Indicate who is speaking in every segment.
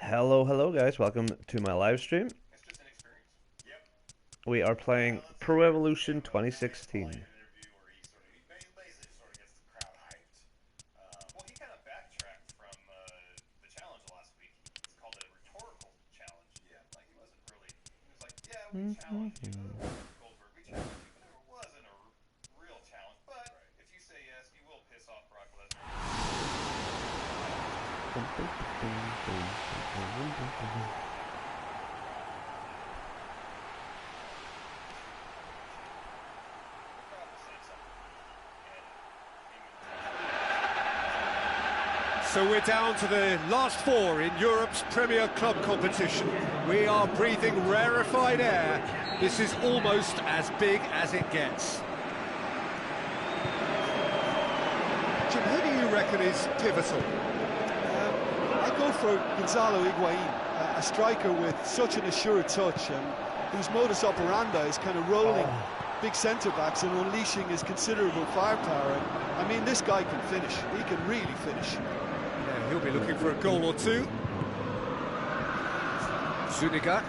Speaker 1: Hello guys, welcome to my live stream. We are playing Pro Evolution 2016.
Speaker 2: So we're down to the last four in Europe's Premier Club competition. We are breathing rarefied air. This is almost as big as it gets. Jim, who do you reckon is pivotal?
Speaker 3: I go for Gonzalo Higuain, a striker with such an assured touch, whose modus operandi is kind of rolling big centre-backs and unleashing his considerable firepower. And, I mean, this guy can finish. He can really finish.
Speaker 2: Yeah, he'll be looking for a goal or two. Zuniga.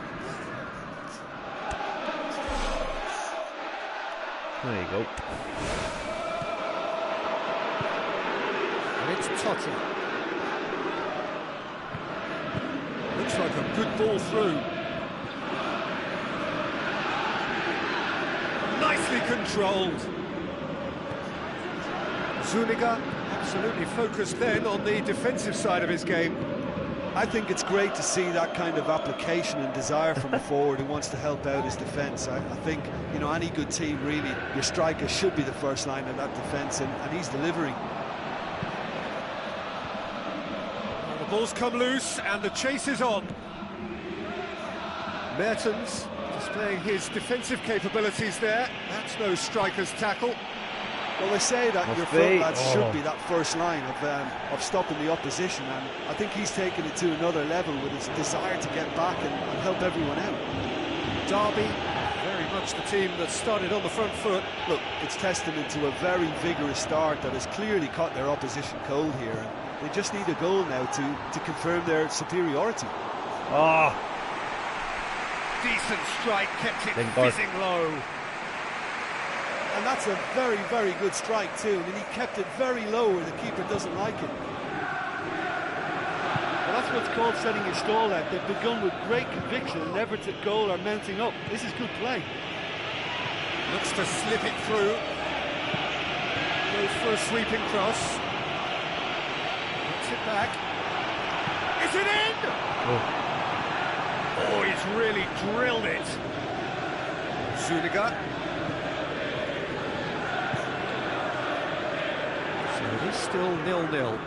Speaker 1: There you go.
Speaker 2: And it's Totti. Looks like a good ball through. Nicely controlled. Zuniga absolutely focused then on the defensive side of his game.
Speaker 3: I think it's great to see that kind of application and desire from a forward who wants to help out his defence. I think, you know, any good team, really, your striker should be the first line of that defence, and he's delivering.
Speaker 2: Well, the ball's come loose and the chase is on. Mertens displaying his defensive capabilities there. That's no striker's tackle.
Speaker 3: Well, they say that your front lads should be that first line of stopping the opposition, and I think he's taken it to another level with his desire to get back and help everyone out.
Speaker 2: Derby, very much the team that started on the front foot.
Speaker 3: Look, it's testament to a very vigorous start that has clearly caught their opposition cold here, and they just need a goal now to confirm their superiority.
Speaker 2: Decent strike, kept it fizzing low.
Speaker 3: And that's a very, very good strike too. I mean, he kept it very low where the keeper doesn't like it. Well, that's what's called setting your stall out. They've begun with great conviction and never to goal or mounting up. This is good play.
Speaker 2: Looks to slip it through. Goes for a sweeping cross. Puts it back. Is it in? Oh, he's really drilled it. Zuniga. It is still 0-0.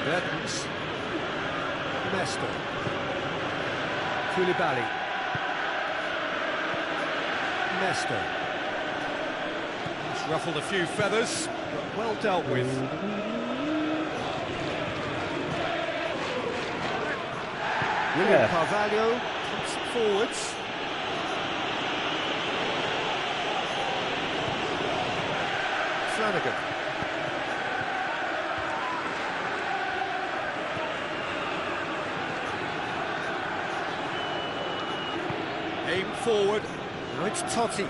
Speaker 2: Mertens. Nesta. Koulibaly. Nesta. He's ruffled a few feathers, but well dealt with. William Carvalho comes forwards. Flanagan. Aim forward. Now it's Totti.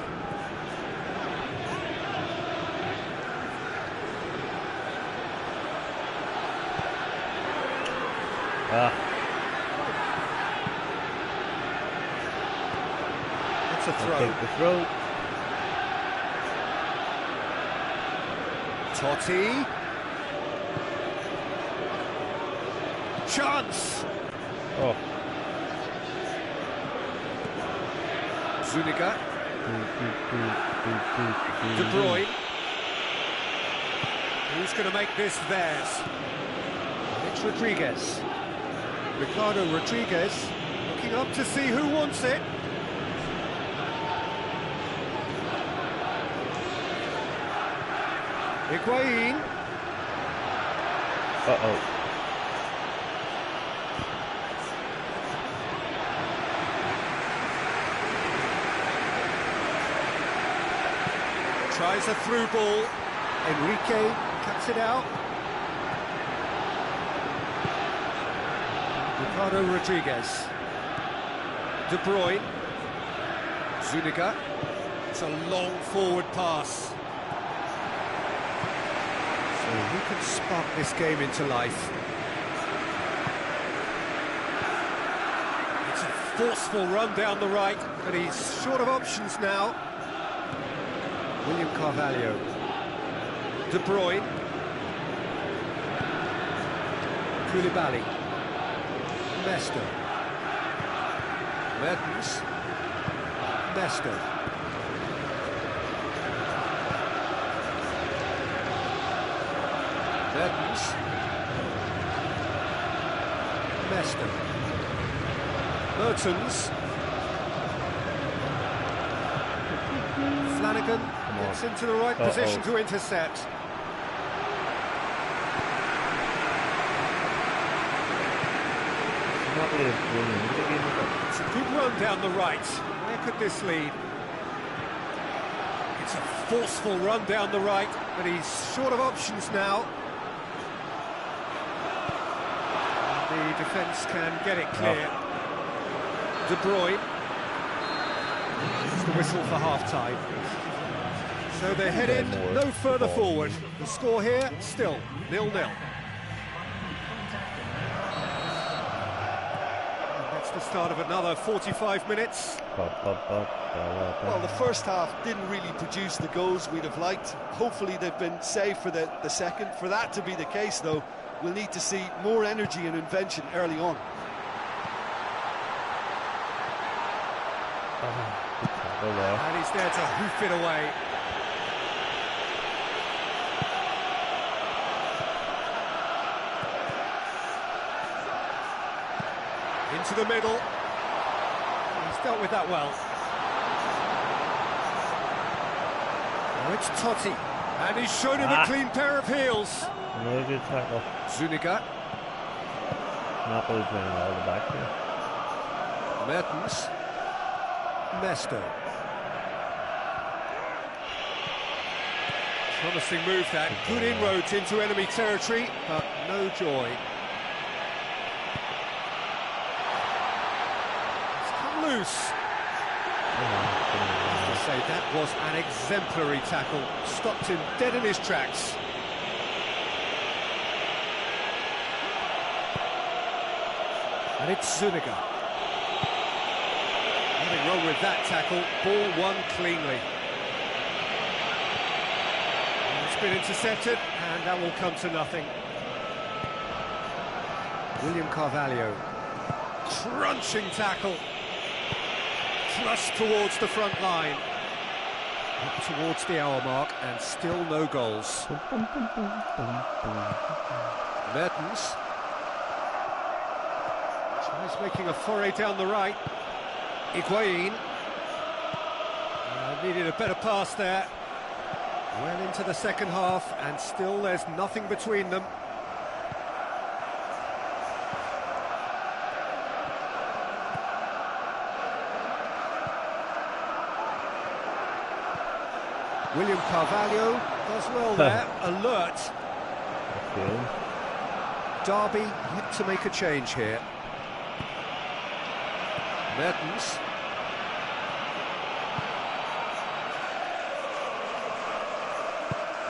Speaker 2: That's a throw.
Speaker 1: Take the throw.
Speaker 2: Totti. Chance. Zuniga. De Bruyne. Who's going to make this theirs? It's Rodriguez. Ricardo Rodriguez looking up to see who wants it. Higuain. Tries a through ball. Enrique cuts it out. Ricardo Rodriguez. De Bruyne. Zuniga. It's a long forward pass. So who can spark this game into life? It's a forceful run down the right, but he's short of options now. William Carvalho. De Bruyne. Koulibaly. Mesto. Mertens. Mesto. Mertens. Mesto. Mertens. Flanagan gets into the right position to intercept. It's a good run down the right. Where could this lead? It's a forceful run down the right, but he's short of options now. The defence can get it clear. De Bruyne. It's the whistle for half-time. So they're headed no further forward. The score here, still 0-0. That's the start of another 45 minutes.
Speaker 3: Well, the first half didn't really produce the goals we'd have liked. Hopefully they've been saved for the second. For that to be the case, though, we'll need to see more energy and invention early on.
Speaker 2: And he's there to hoof it away. Into the middle. He's dealt with that well. Now it's Totti. And he's shown him a clean pair of heels.
Speaker 1: Another good tackle.
Speaker 2: Zuniga.
Speaker 1: Napoli playing all the back here.
Speaker 2: Mertens. Mesto. Promising move that. Good inroads into enemy territory, but no joy. It's come loose. I have to say, that was an exemplary tackle. Stopped him dead in his tracks. And it's Zuniga. Nothing wrong with that tackle. Ball won cleanly. It's been intercepted, and that will come to nothing. William Carvalho. Crunching tackle. Thrust towards the front line. Up towards the hour mark, and still no goals. Mertens. Tries making a foray down the right. Higuain. Needed a better pass there. Well into the second half, and still there's nothing between them. William Carvalho does well there, alert. Derby yet to make a change here. Mertens.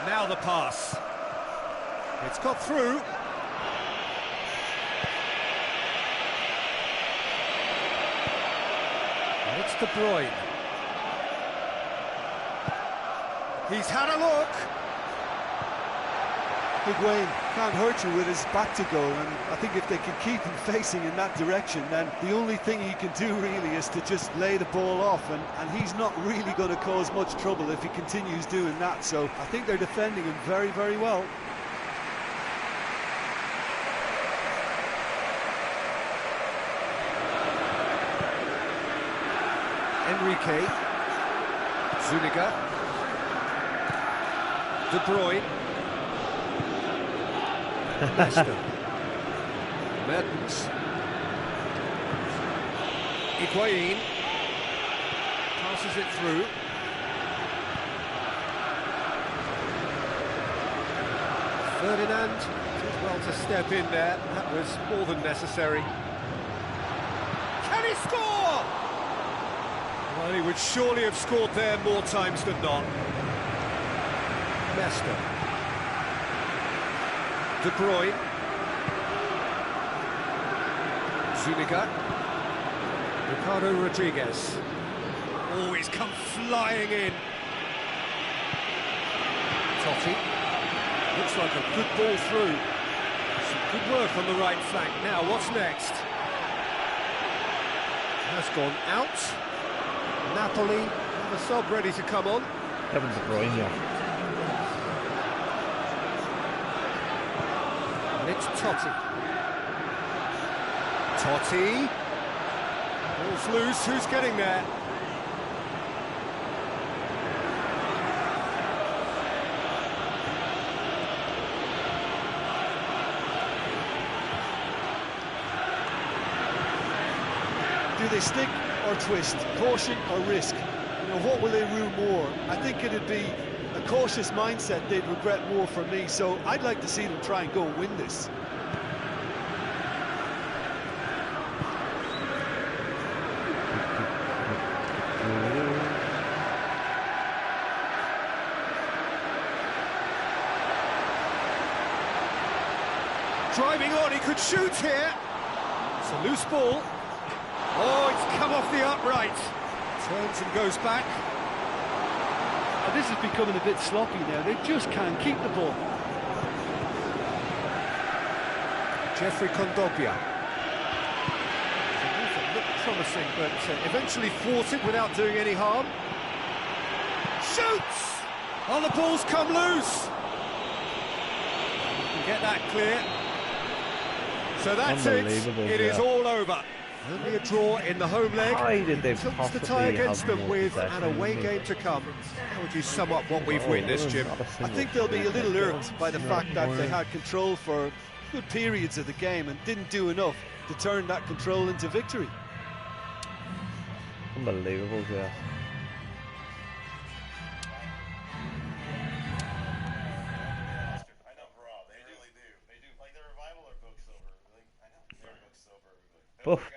Speaker 2: Now the pass. It's got through. And it's De Bruyne. He's had a look.
Speaker 3: Higuain can't hurt you with his back to goal, and I think if they can keep him facing in that direction, then the only thing he can do really is to just lay the ball off, and he's not really going to cause much trouble if he continues doing that. So I think they're defending him very, very well.
Speaker 2: Enrique. Zuniga. De Bruyne. Mesto. Mertens. Higuain. Passes it through. Ferdinand did well to step in there. That was more than necessary. score! Well, he would surely have scored there more times than not. Nesta. De Bruyne. Zuniga. Ricardo Rodriguez. Oh, he's come flying in. Totti. Looks like a good ball through. Some good work on the right flank. Now, what's next? Has gone out. Napoli have a sub ready to come on.
Speaker 1: Kevin De Bruyne, yeah.
Speaker 2: And it's Totti. Totti. Ball's loose. Who's getting there?
Speaker 3: Do they stick or twist? Caution or risk? You know, what will they rue more? I think it'd be a cautious mindset they'd regret more for me, so I'd like to see them try and go and win this.
Speaker 2: Driving on, he could shoot here. It's a loose ball. Oh, it's come off the upright. Turns and goes back.
Speaker 3: And this is becoming a bit sloppy now. They just can't keep the ball.
Speaker 2: Jeffrey Kondogbia. Looked promising, but eventually thwarted without doing any harm. Shoots! Oh, the ball's come loose. Get that clear. So that's it. It is all over. Only a draw in the home leg.
Speaker 1: Why did they
Speaker 2: Tilts the
Speaker 1: possibly
Speaker 2: tie against
Speaker 1: have
Speaker 2: them
Speaker 1: more
Speaker 2: with
Speaker 1: possession
Speaker 2: an away
Speaker 1: than
Speaker 2: game to come. How would you sum up what we've witnessed, Jim?
Speaker 3: I think they'll be a little irked by the fact that they had control for good periods of the game and didn't do enough to turn that control into victory.
Speaker 1: Unbelievable, yeah.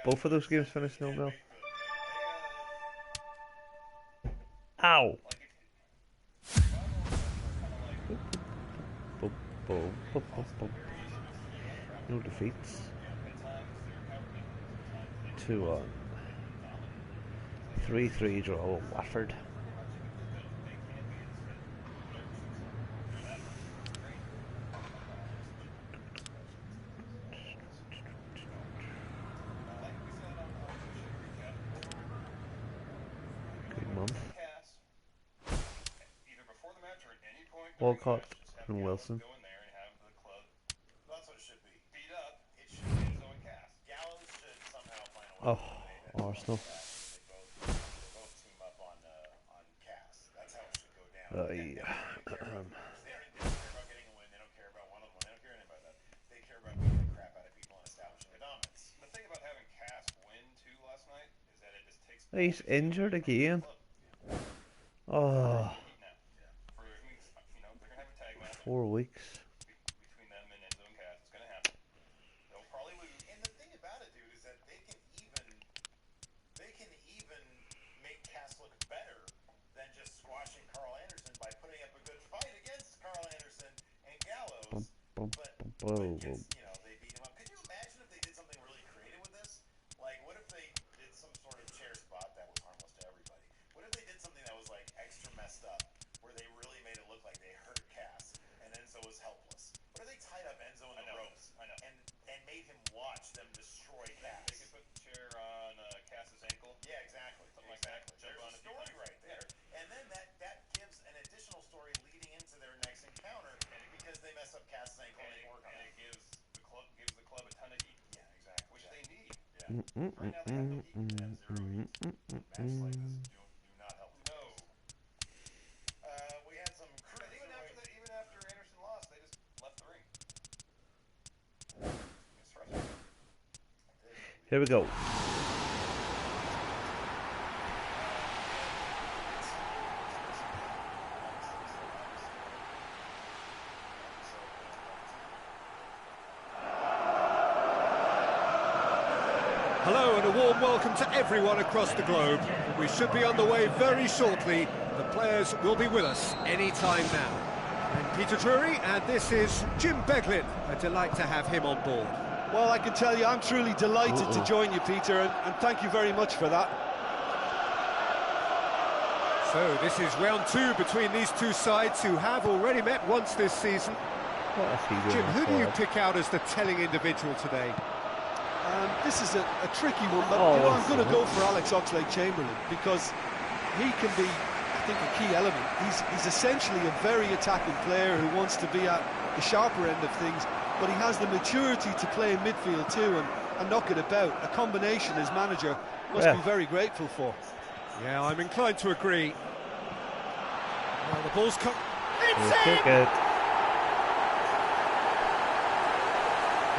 Speaker 1: Both of those games finished 0-0. Ow! No defeats. 2-1. 3-3 draw with Watford. Walcott and Wilson. Oh, Arsenal. Yeah. He's injured again. Oh. 4 weeks.
Speaker 4: But just, you know, they beat him up. Could you imagine if they did something really creative with this? Like, what if they did some sort of chair spot that was harmless to everybody? What if they did something that was, like, extra messed up, where they really made it look like they hurt Cass, and Enzo was helpless? What if they tied up Enzo in the ropes and made him watch them destroy Cass?
Speaker 5: They could put the chair on Cass's ankle.
Speaker 4: Yeah, exactly. Something like that. There's a story right there. And then that gives an additional story leading into their next encounter, because they mess up Cass's ankle and they work on it.
Speaker 5: It gives the club a ton of heat.
Speaker 4: Yeah, exactly.
Speaker 5: Which they need.
Speaker 4: Yeah. Right now they have no heat. They have 0 heat. Matches like this do not help.
Speaker 5: No.
Speaker 4: We had some
Speaker 5: Even after Anderson lost, they just left the ring.
Speaker 1: Here we go.
Speaker 2: Hello and a warm welcome to everyone across the globe. We should be underway very shortly. The players will be with us any time now. I'm Peter Drury and this is Jim Beglin. A delight to have him on board.
Speaker 3: Well, I can tell you I'm truly delighted to join you, Peter, and thank you very much for that.
Speaker 2: So this is round two between these two sides who have already met once this season. Jim, who do you pick out as the telling individual today?
Speaker 3: This is a tricky one, but you know, I'm going to go for Alex Oxlade-Chamberlain because he can be, I think, a key element. He's essentially a very attacking player who wants to be at the sharper end of things, but he has the maturity to play in midfield too and knock it about. A combination his manager must be very grateful for.
Speaker 2: Yeah, I'm inclined to agree. Well, the ball's come. It's
Speaker 1: in!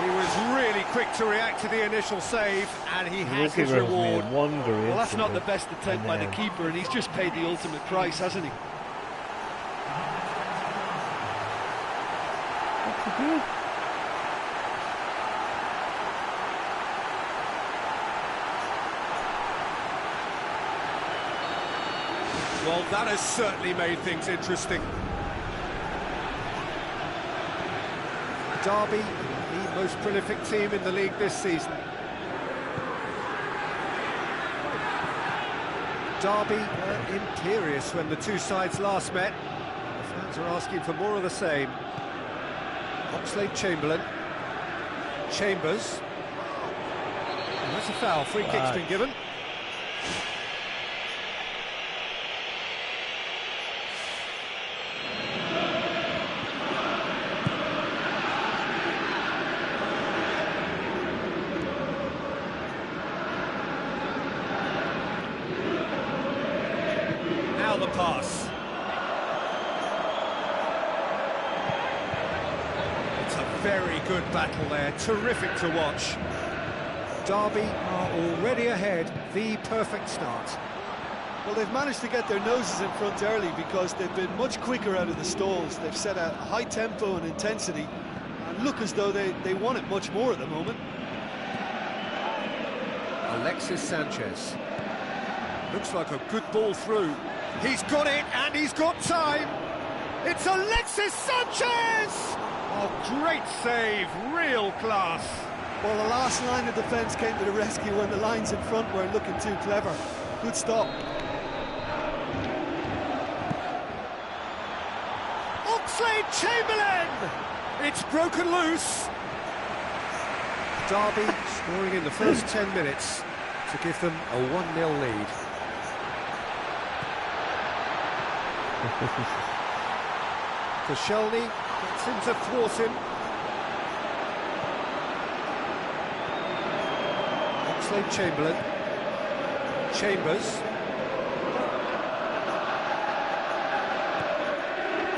Speaker 2: He was really quick to react to the initial save, and he has his reward.
Speaker 3: Well, that's not the best attempt by the keeper, and he's just paid the ultimate price, hasn't he?
Speaker 1: That's good.
Speaker 2: Well, that has certainly made things interesting. Derby, the most prolific team in the league this season. Derby were imperious when the two sides last met. The fans are asking for more of the same. Oxlade-Chamberlain. Chambers. And that's a foul. Free kick's been given. The pass. It's a very good battle there, terrific to watch. Derby are already ahead, the perfect start.
Speaker 3: Well, they've managed to get their noses in front early because they've been much quicker out of the stalls. They've set a high tempo and intensity and look as though they want it much more at the moment.
Speaker 2: Alexis Sanchez. Looks like a good ball through. He's got it, and he's got time. It's Alexis Sanchez! Oh, great save, real class.
Speaker 3: Well, the last line of defence came to the rescue when the lines in front weren't looking too clever. Good stop.
Speaker 2: Oxlade-Chamberlain! It's broken loose. Derby scoring in the first 10 minutes to give them a 1-0 lead. Koscielny gets in to thwart him. Oxlade-Chamberlain. Chambers.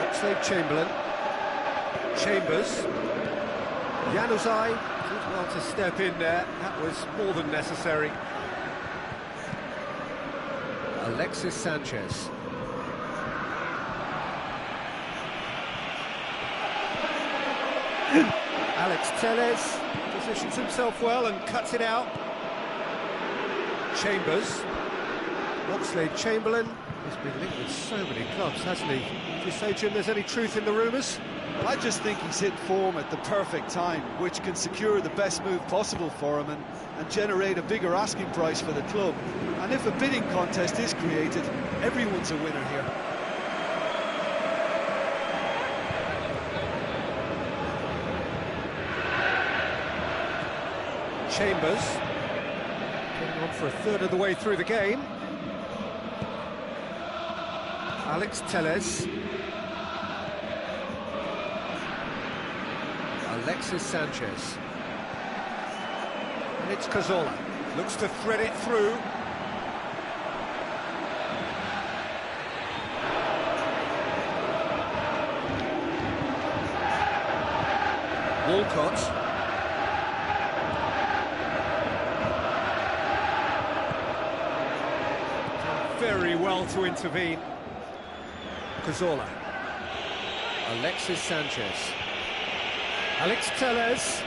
Speaker 2: Oxlade-Chamberlain. Chambers. Januzaj did well to step in there. That was more than necessary. Alexis Sanchez. Alex Telles positions himself well and cuts it out. Chambers. Oxlade-Chamberlain has been linked with so many clubs, hasn't he? Do you say, Jim, there's any truth in the rumours?
Speaker 3: Well, I just think he's hit form at the perfect time, which can secure the best move possible for him and generate a bigger asking price for the club. And if a bidding contest is created, everyone's a winner here.
Speaker 2: Chambers getting on for a third of the way through the game. Alex Telles. Alexis Sanchez. And it's Cazorla. Looks to thread it through. Walcott. Very well to intervene. Cazorla. Alexis Sanchez. Alex Telles.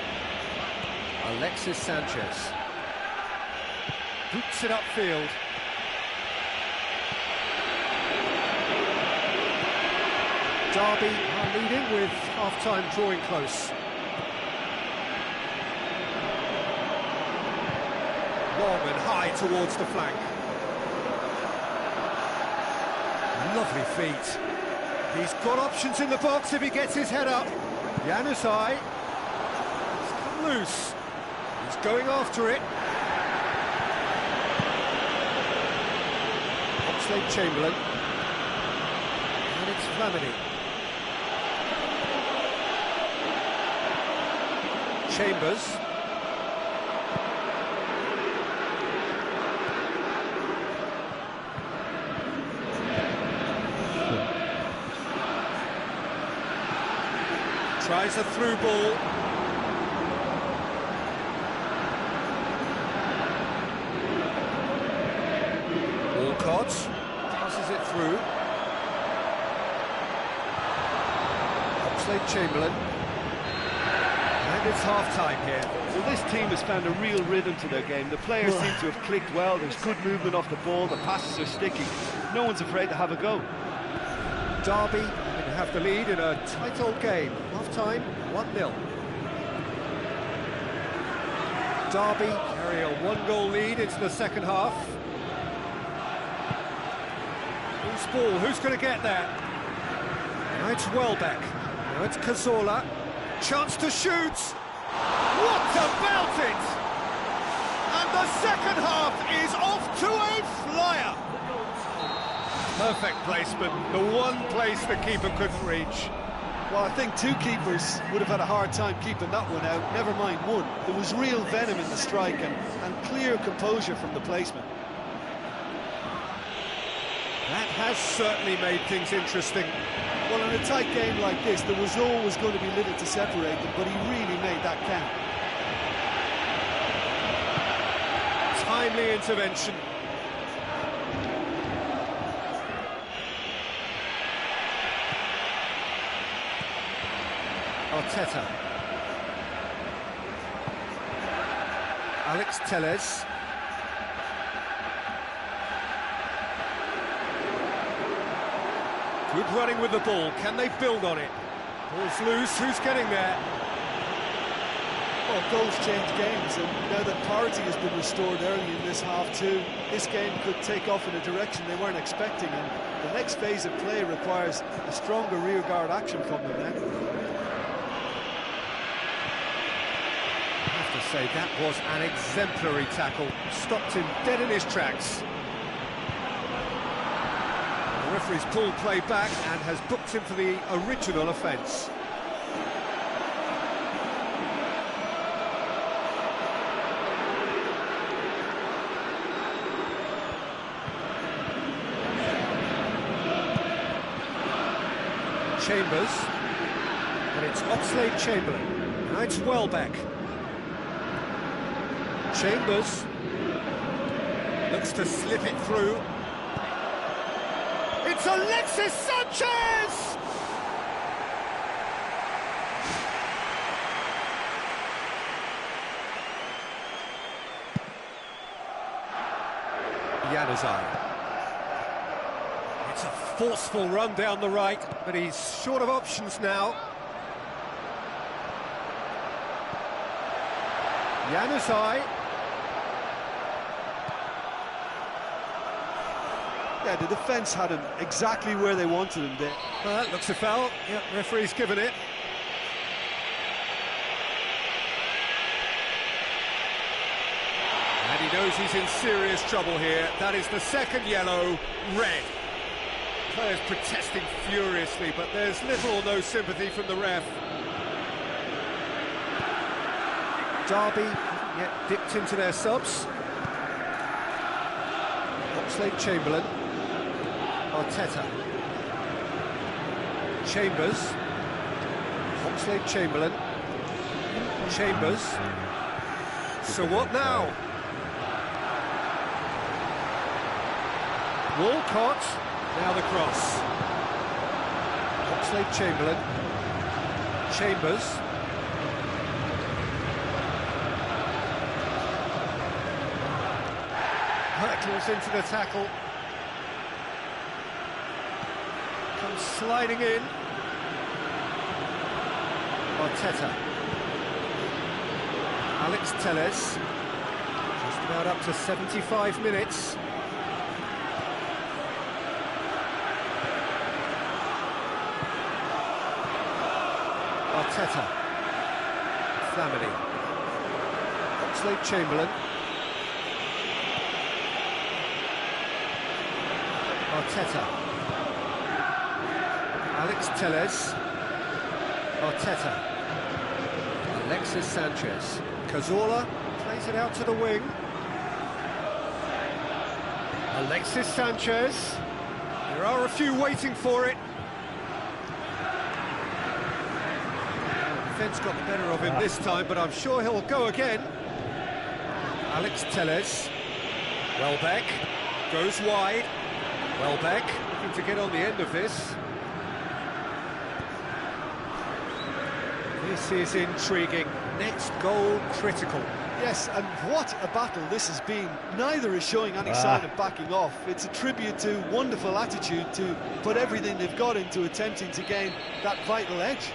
Speaker 2: Alexis Sanchez. boots it upfield. Derby are leading with half-time drawing close. Long and high towards the flank. Lovely feet. He's got options in the box if he gets his head up. Januzaj. He's come loose. He's going after it. Oxlade-Chamberlain. And it's Flamini. Chambers. Tries a through ball. Walcott passes it through. Oxlade-Chamberlain. And it's half-time here.
Speaker 3: Well, this team has found a real rhythm to their game. The players seem to have clicked well. There's good movement off the ball. The passes are sticky. No one's afraid to have a go.
Speaker 2: Derby can have the lead in a tight old game. Half-time, 1-0. Derby carry a one-goal lead into the second half. Loose ball, who's going to get there? Now it's Welbeck. Now it's Cazorla. Chance to shoot! What about it? And the second half is off to a flyer! Perfect placement, the one place the keeper couldn't reach.
Speaker 3: Well, I think two keepers would have had a hard time keeping that one out, never mind one. There was real venom in the strike and clear composure from the placement.
Speaker 2: That has certainly made things interesting.
Speaker 3: Well, in a tight game like this, there was always going to be little to separate them, but he really made that count.
Speaker 2: Timely intervention. Arteta. Alex Telles. Good running with the ball. Can they build on it? Ball's loose. Who's getting there?
Speaker 3: Well, goals change games, and now that parity has been restored early in this half too, this game could take off in a direction they weren't expecting, and the next phase of play requires a stronger rearguard action from them now.
Speaker 2: I have to say, that was an exemplary tackle. Stopped him dead in his tracks. The referee's pulled play back and has booked him for the original offence. Chambers, and it's Oxlade-Chamberlain. Now it's Welbeck. Chambers looks to slip it through. It's Alexis Sanchez! Januzaj. It's a forceful run down the right, but he's short of options now. Januzaj.
Speaker 3: Yeah, the defence had him exactly where they wanted him there.
Speaker 2: Well, that looks a foul. Yeah, referee's given it. And he knows he's in serious trouble here. That is the second yellow, red. Players protesting furiously, but there's little or no sympathy from the ref. Derby yet dipped into their subs. Oxlade-Chamberlain. Arteta. Chambers. Oxlade-Chamberlain. Chambers. So what now? Walcott. Now the cross. Oxlade-Chamberlain. Chambers. hurtles into the tackle. Comes sliding in. Arteta. Alex Telles. Just about up to 75 minutes. Arteta. Flamini. Oxlade-Chamberlain. Arteta. Alex Telles. Arteta. Alexis Sanchez. Cazorla plays it out to the wing. Alexis Sanchez. There are a few waiting for it. Defence got the better of him this time, but I'm sure he'll go again. Alex Telles. Welbeck goes wide. Welbeck looking to get on the end of this. This is intriguing. Next goal critical.
Speaker 3: Yes, and what a battle this has been. Neither is showing any sign of backing off. It's a tribute to wonderful attitude to put everything they've got into attempting to gain that vital edge.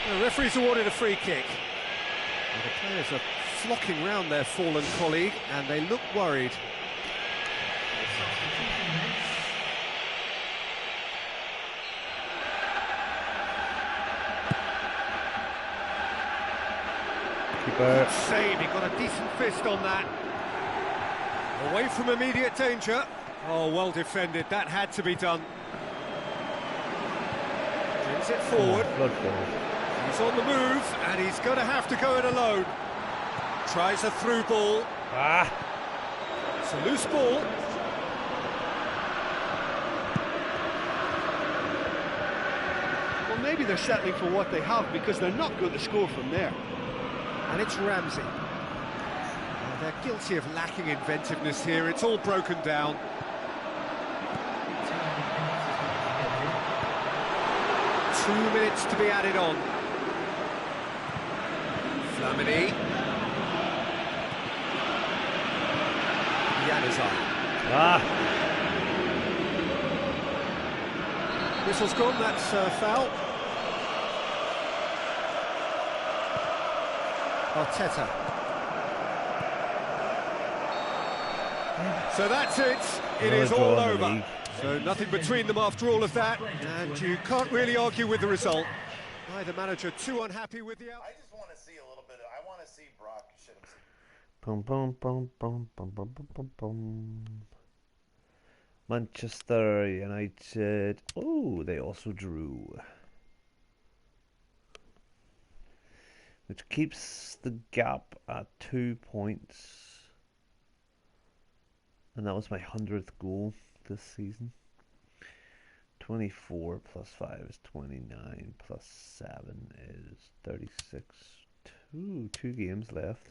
Speaker 2: The referee's awarded a free kick. And the players are flocking round their fallen colleague, and they look worried.
Speaker 1: Keeper.
Speaker 2: Save, he got a decent fist on that. Away from immediate danger. Oh, well defended, that had to be done. Brings it forward. He's on the move, and he's going to have to go it alone. Tries a through ball. It's a loose ball.
Speaker 3: Well, maybe they're settling for what they have because they're not going to score from there.
Speaker 2: And it's Ramsey. They're guilty of lacking inventiveness here. It's all broken down. Two minutes to be added on. Flamini. Januzaj. Whistle's gone, that's foul. Arteta. So that's it. It is all over. So nothing between them after all of that, and you can't really argue with the result. Neither manager too unhappy with the outcome.
Speaker 4: I just want to see a little bit of, I want to see Brock shit himself.
Speaker 1: Boom, boom, boom, boom, boom, boom, boom, boom, boom. Manchester United. Oh, they also drew. Which keeps the gap at 2 points. And that was my 100th goal this season. 24 plus 5 is 29 plus 7 is 36. Two games left.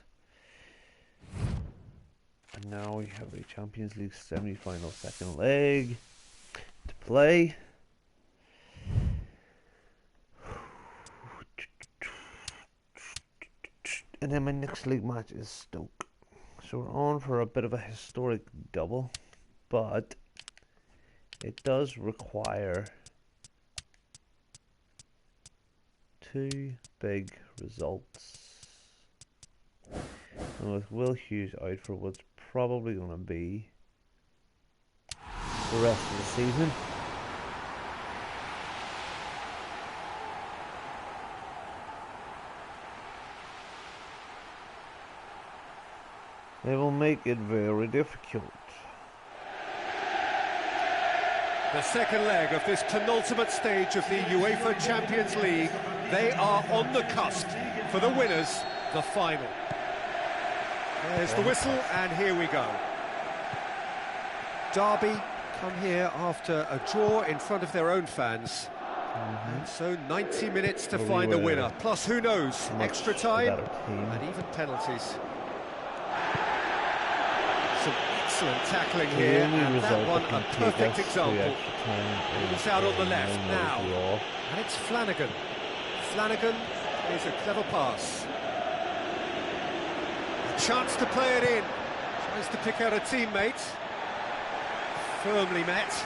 Speaker 1: And now we have a Champions League semi-final second leg to play. And then my next league match is Stoke. So we're on for a bit of a historic double, but it does require 2 big results. And with Will Hughes out for what's probably going to be the rest of the season, they will make it very difficult.
Speaker 2: The second leg of this penultimate stage of the UEFA Champions League. They are on the cusp for the winners, the final. There's the whistle, and here we go. Derby come here after a draw in front of their own fans. And so 90 minutes to find a winner. Plus, who knows, extra time and even penalties. Some excellent tackling here, and that one a perfect example. It's out on the left now, and it's Flanagan. Flanagan is a clever pass. A chance to play it in. Tries to pick out a teammate. Firmly met.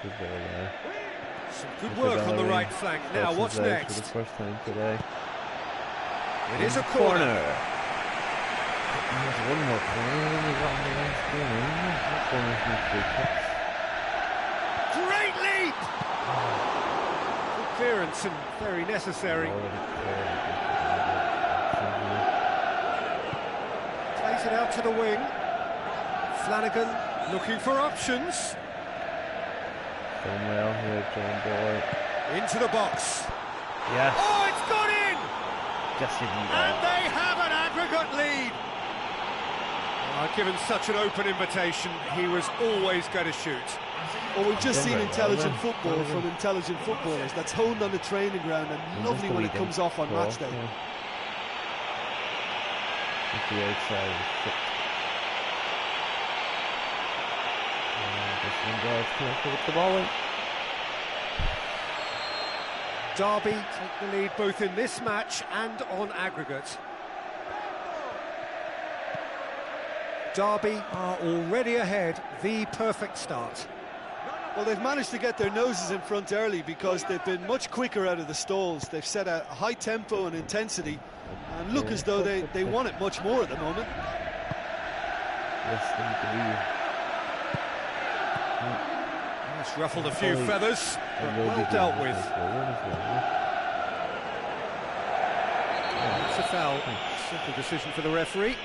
Speaker 1: Good ball there.
Speaker 2: Some good work on the right flank. Now, what's next?
Speaker 1: For the first time today.
Speaker 2: It is a corner.
Speaker 1: There's one more corner.
Speaker 2: Great leap! Good clearance and very necessary. Plays it out to the wing. Flanagan looking for options.
Speaker 1: Done well here, John Boy.
Speaker 2: Into the box.
Speaker 1: Yes.
Speaker 2: Oh, it's gone in!
Speaker 1: Just didn't go.
Speaker 2: And they have an aggregate lead. Given such an open invitation, he was always going to shoot.
Speaker 3: Well, we've just seen intelligent football from intelligent footballers. That's honed on the training ground and lovely when it comes off on match day.
Speaker 1: With the outside of the foot. This one goes connected with the ball in.
Speaker 2: Derby take the lead both in this match and on aggregate. Derby are already ahead, the perfect start.
Speaker 3: Well, they've managed to get their noses in front early because they've been much quicker out of the stalls. They've set a high tempo and intensity and look as though they want it much more at the moment.
Speaker 1: Yes, they do.
Speaker 2: It's ruffled a few feathers, but well dealt with. It's a foul. Simple decision for the referee.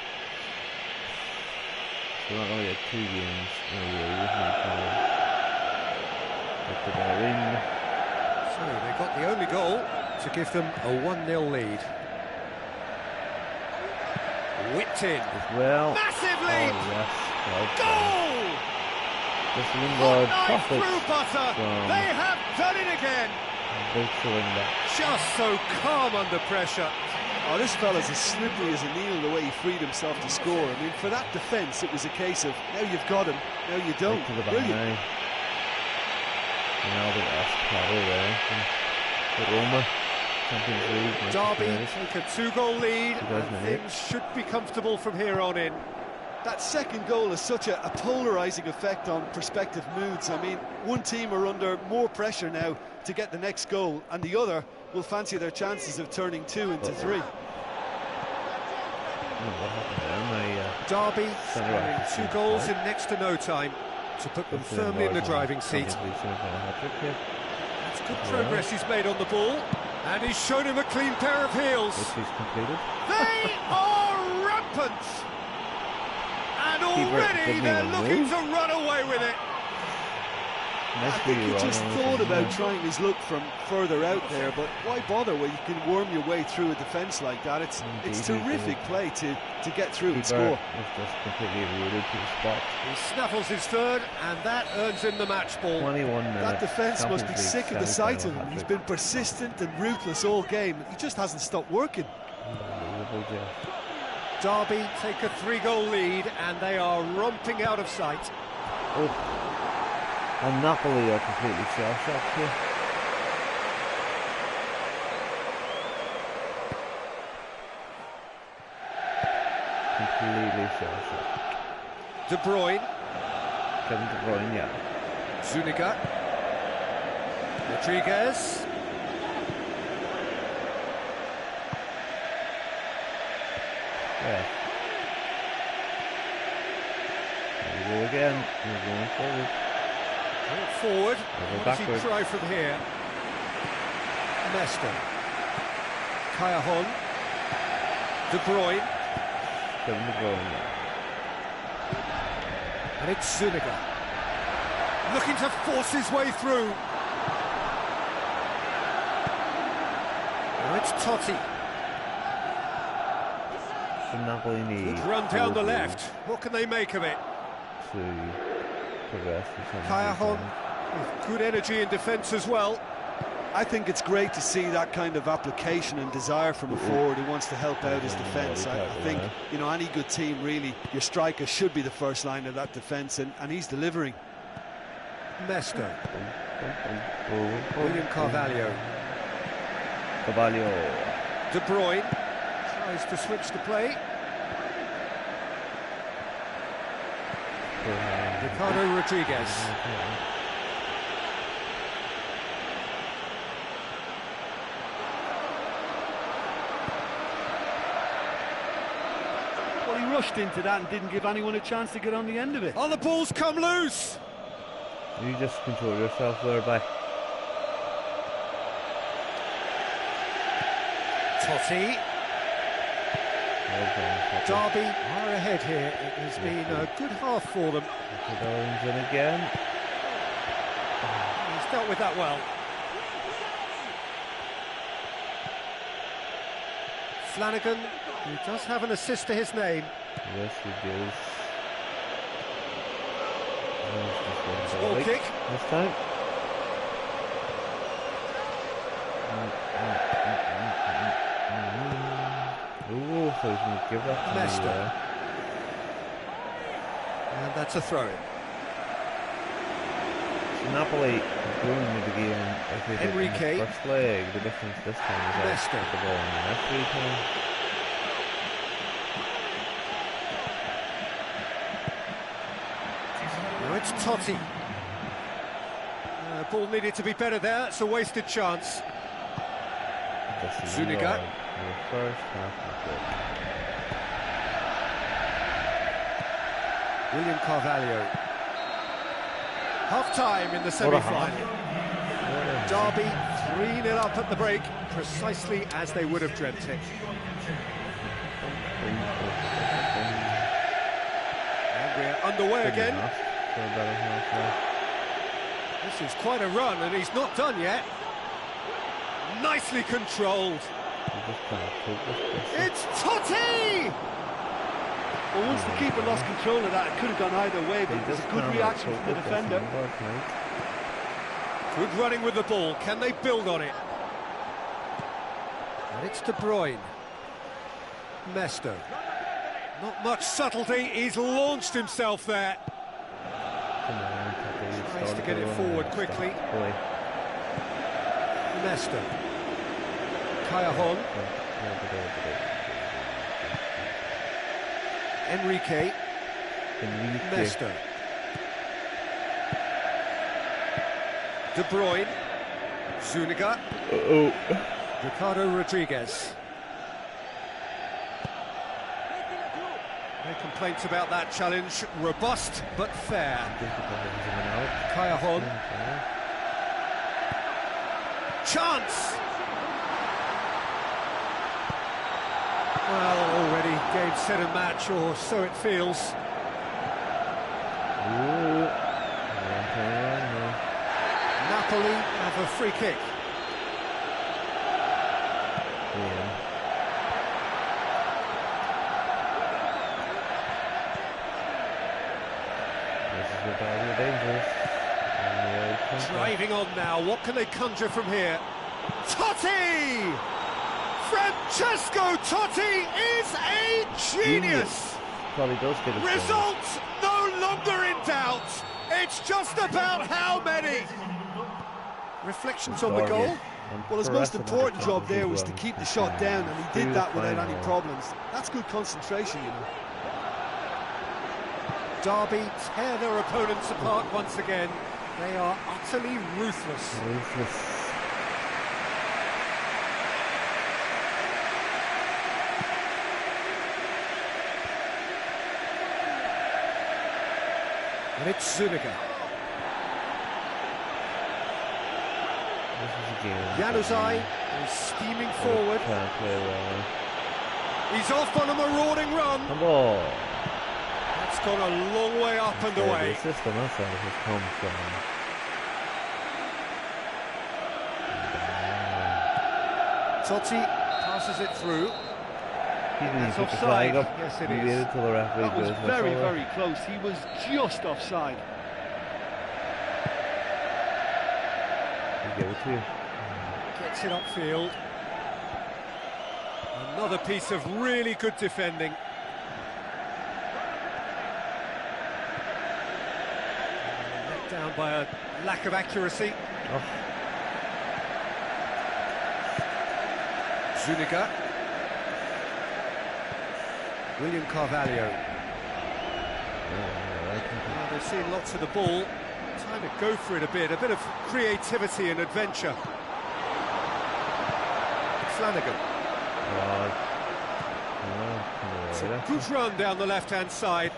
Speaker 1: So not only had 2 games in a row,
Speaker 2: so they got the only goal to give them a 1-0 lead. Whipped in.
Speaker 1: as well.
Speaker 2: Massive lead!
Speaker 1: Oh, yes. Well
Speaker 2: Goal!
Speaker 1: Just Lingard
Speaker 2: Hot knife
Speaker 1: profits
Speaker 2: through butter.
Speaker 1: from
Speaker 2: They have done it again.
Speaker 1: butchering that.
Speaker 2: Just so calm under pressure.
Speaker 3: Oh, this fella's as slippery as a needle the way he freed himself to score. I mean, for that defence, it was a case of now you've got him, now you don't.
Speaker 1: Right to the back
Speaker 3: Brilliant.
Speaker 1: now. Now the last paddle there. The Roma Champions League.
Speaker 2: Derby take a 2-goal lead, and
Speaker 1: 2008.
Speaker 2: things should be comfortable from here on in.
Speaker 3: That second goal has such a polarising effect on prospective moods. I mean, one team are under more pressure now to get the next goal, and the other will fancy their chances of turning 2 into 3.
Speaker 1: What happened there?
Speaker 2: Derby
Speaker 1: Centre
Speaker 2: scoring
Speaker 1: back.
Speaker 2: 2 goals in next to no time to put them firmly in the driving seat. That's good progress he's made on the ball, and he's shown him a clean pair of heels.
Speaker 1: Which he's completed.
Speaker 2: They are rampant, and already they're looking to run away with it.
Speaker 3: I think he just thought about trying his luck from further out there, but why bother when you can worm your way through a defence like that? It's terrific play to get through and score.
Speaker 1: It's just completely rooted to the spot.
Speaker 2: He snaffles his third, and that earns him the match ball.
Speaker 1: 21 minutes.
Speaker 3: That defence must be
Speaker 1: Champions
Speaker 3: sick
Speaker 1: League
Speaker 3: of the sight of him.
Speaker 1: semi-final
Speaker 3: He's
Speaker 1: hat-trick.
Speaker 3: been persistent and ruthless all game. He just hasn't stopped working.
Speaker 1: Unbelievable, Jeff.
Speaker 2: Derby take a 3-goal lead, and they are romping out of sight.
Speaker 1: Oh. And Napoli are completely shell-shocked here. Completely shell-shocked.
Speaker 2: De Bruyne,
Speaker 1: Kevin De Bruyne, yeah.
Speaker 2: Zuniga, Rodriguez,
Speaker 1: Yeah. Here we go again. We're going forward.
Speaker 2: forward.
Speaker 1: Over
Speaker 2: What does he
Speaker 1: backward.
Speaker 2: try from here? Mester, Cajon, De Bruyne,
Speaker 1: Kevin De Bruyne, yeah.
Speaker 2: and it's Zuniga. Looking to force his way through. Now it's Totti.
Speaker 1: So Napoli need
Speaker 2: Good run down the
Speaker 1: Liverpool
Speaker 2: left. What can they make of it?
Speaker 1: to progress to some
Speaker 2: Cajon
Speaker 1: degree.
Speaker 2: with good energy in defence as well.
Speaker 3: I think it's great to see that kind of application and desire from a forward who wants to help out his defence. I think, you know, any good team, really, your striker should be the first line of that defence, and he's delivering.
Speaker 2: Mester, William Carvalho.
Speaker 1: Carvalho.
Speaker 2: De Bruyne tries to switch the play. Ricardo Rodriguez.
Speaker 6: Well, he rushed into that and didn't give anyone a chance to get on the end of it.
Speaker 2: Oh, the ball's come loose!
Speaker 1: You just control yourself there, by.
Speaker 2: Totti. Derby are ahead here. It has been a good half for them.
Speaker 1: In again.
Speaker 2: He's dealt with that well. Flanagan, who does have an assist to his name.
Speaker 1: Yes, he does.
Speaker 2: Ball kick.
Speaker 1: This time. Ooh, so he's going to give that to
Speaker 2: Leicester.
Speaker 1: me.
Speaker 2: And that's a throw-in.
Speaker 1: Napoli is going with the game. I think
Speaker 2: Enrique.
Speaker 1: in the first leg, the difference this time is
Speaker 2: Leicester.
Speaker 1: the ball in the referee time.
Speaker 2: Now it's Totti. Ball needed to be better there. It's a wasted chance. Zuniga.
Speaker 1: In the first half of
Speaker 2: William Carvalho. Half-time in the semi-final. Derby 3-0 up at the break, precisely as they would have dreamt it. And we're underway again. This is quite a run, and he's not done yet. Nicely controlled. It's Totti!
Speaker 6: Well, once the keeper lost control of that, it could have gone either way, but it was a good reaction from the defender.
Speaker 2: Good running with the ball. Can they build on it? And it's De Bruyne. Mesto. Not much subtlety. He's launched himself there. Tries to get it forward quickly. Mesto. Callejon. Enrique. Mesto. De Bruyne. Zuniga. Ricardo Rodriguez. No complaints about that challenge. Robust but fair. Callejon. Chance! Well, already game, set and match, or so it feels. Napoli have a free kick. Driving on now, what can they conjure from here? Totti! Francesco Totti is a genius!
Speaker 1: Probably does get it.
Speaker 2: Results no longer in doubt. It's just about how many. Reflections on the goal.
Speaker 3: Well, his most important job there was to keep the shot down, and he did that without any problems. That's good concentration, you know.
Speaker 2: Derby tear their opponents apart once again. They are utterly ruthless. And it's Zuniga. Januzaj is steaming forward. He's off on a marauding run.
Speaker 1: Come on.
Speaker 2: That's gone a long way up and away.
Speaker 1: The system has come from.
Speaker 2: Totti passes it through.
Speaker 6: That's offside.
Speaker 2: Yes, it is.
Speaker 6: That was very, very close. He was just offside.
Speaker 1: Give it to you.
Speaker 2: Gets it upfield. Another piece of really good defending. Let down by a lack of accuracy. Zuniga. William Carvalho. They've seen lots of the ball. Time to go for it a bit of creativity and adventure. Flanagan. It's a good run down the left-hand side.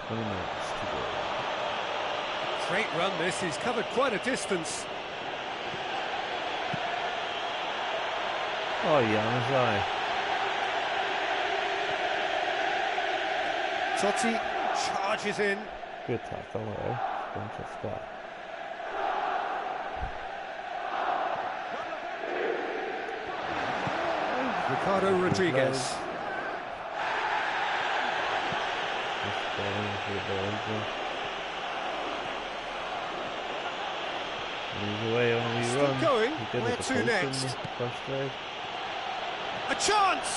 Speaker 1: 20 minutes to go.
Speaker 2: Great run this, he's covered quite a distance.
Speaker 1: Oh, Januzaj.
Speaker 2: Totti charges in.
Speaker 1: Good tackle there. Don't touch that.
Speaker 2: Ricardo Rodriguez.
Speaker 1: He's away on a wee
Speaker 2: Still
Speaker 1: run.
Speaker 2: going.
Speaker 1: He did
Speaker 2: Where
Speaker 1: it the
Speaker 2: to
Speaker 1: post in
Speaker 2: next?
Speaker 1: the first drive.
Speaker 2: A chance!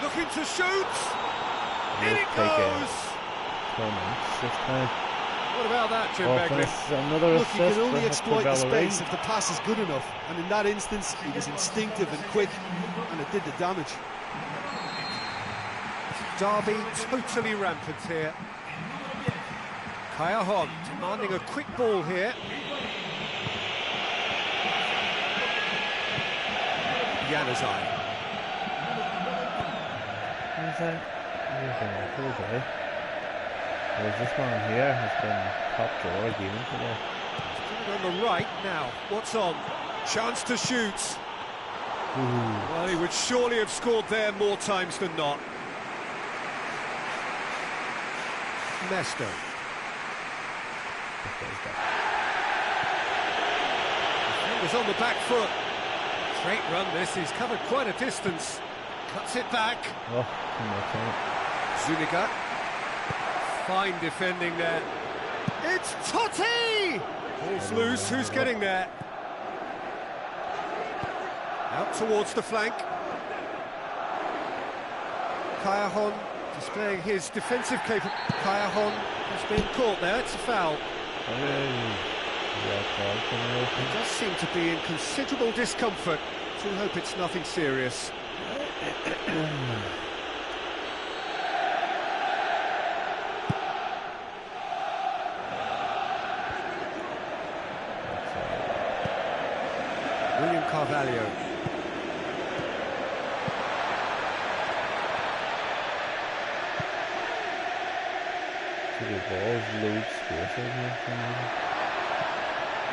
Speaker 2: Looking to shoot! In
Speaker 1: He'll
Speaker 2: it
Speaker 1: take
Speaker 2: goes!
Speaker 1: 12 minutes this time.
Speaker 2: What about that, Jim Begley?
Speaker 1: Offense, another
Speaker 3: Look,
Speaker 1: assist
Speaker 3: you can only
Speaker 1: for
Speaker 3: exploit the
Speaker 1: Bellerin.
Speaker 3: space if the pass is good enough, and in that instance, he was instinctive and quick, and it did the damage.
Speaker 2: Derby totally rampant here. Kaya Hon demanding a quick ball here. Januzaj.
Speaker 1: Okay. Whereas this one here has been top drawer again today.
Speaker 2: On the right now. What's on? Chance to shoot. Well, he would surely have scored there more times than not. Mesto. Defenders on the back foot. Great run this, he's covered quite a distance. Cuts it back.
Speaker 1: Oh, too much on it.
Speaker 2: Zuniga. Fine defending there. It's Totti! Ball's loose, who's getting there? Out towards the flank. Kaya Hon displaying his defensive capability. Kaya Hon has been caught there, it's a foul. He does seem to be in considerable discomfort, so we hope it's nothing serious. William Carvalho.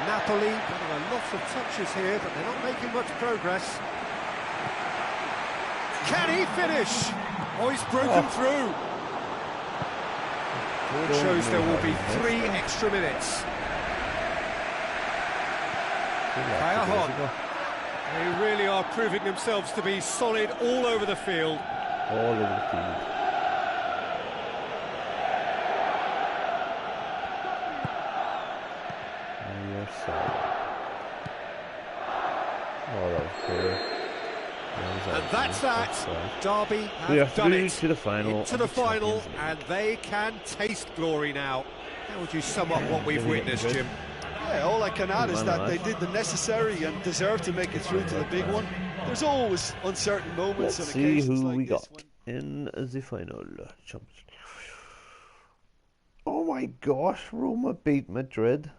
Speaker 2: Napoli getting a lot of touches here, but they're not making much progress. Can he finish? Oh, he's broken through. It shows there will be 3 extra minutes. Kaya Hon. They really are proving themselves to be solid all over the field.
Speaker 1: All over the field. Oh, that was clear.
Speaker 2: And that's that. Derby
Speaker 1: We are
Speaker 2: have done
Speaker 1: through
Speaker 2: it.
Speaker 1: to the final.
Speaker 2: Into the final, and they can taste glory now. How would you sum up what we've witnessed, Jim?
Speaker 3: Yeah, all I can add is that they did the necessary and deserve to make it through to the big one. There's always uncertain moments
Speaker 1: Let's
Speaker 3: and
Speaker 1: see
Speaker 3: occasions
Speaker 1: who
Speaker 3: like
Speaker 1: we
Speaker 3: this
Speaker 1: got
Speaker 3: when...
Speaker 1: in the final. Oh my gosh, Roma beat Madrid.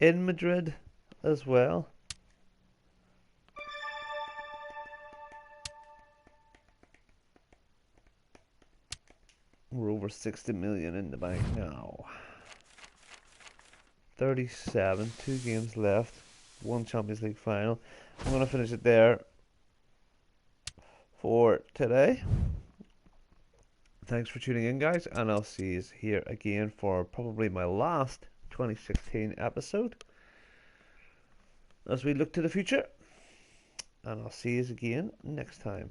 Speaker 1: In Madrid as well. We're over 60 million in the bank now. 37, 2 games left, 1 Champions League final. I'm going to finish it there for today. Thanks for tuning in, guys, and I'll see you here again for probably my last 2016 episode as we look to the future. And I'll see you again next time.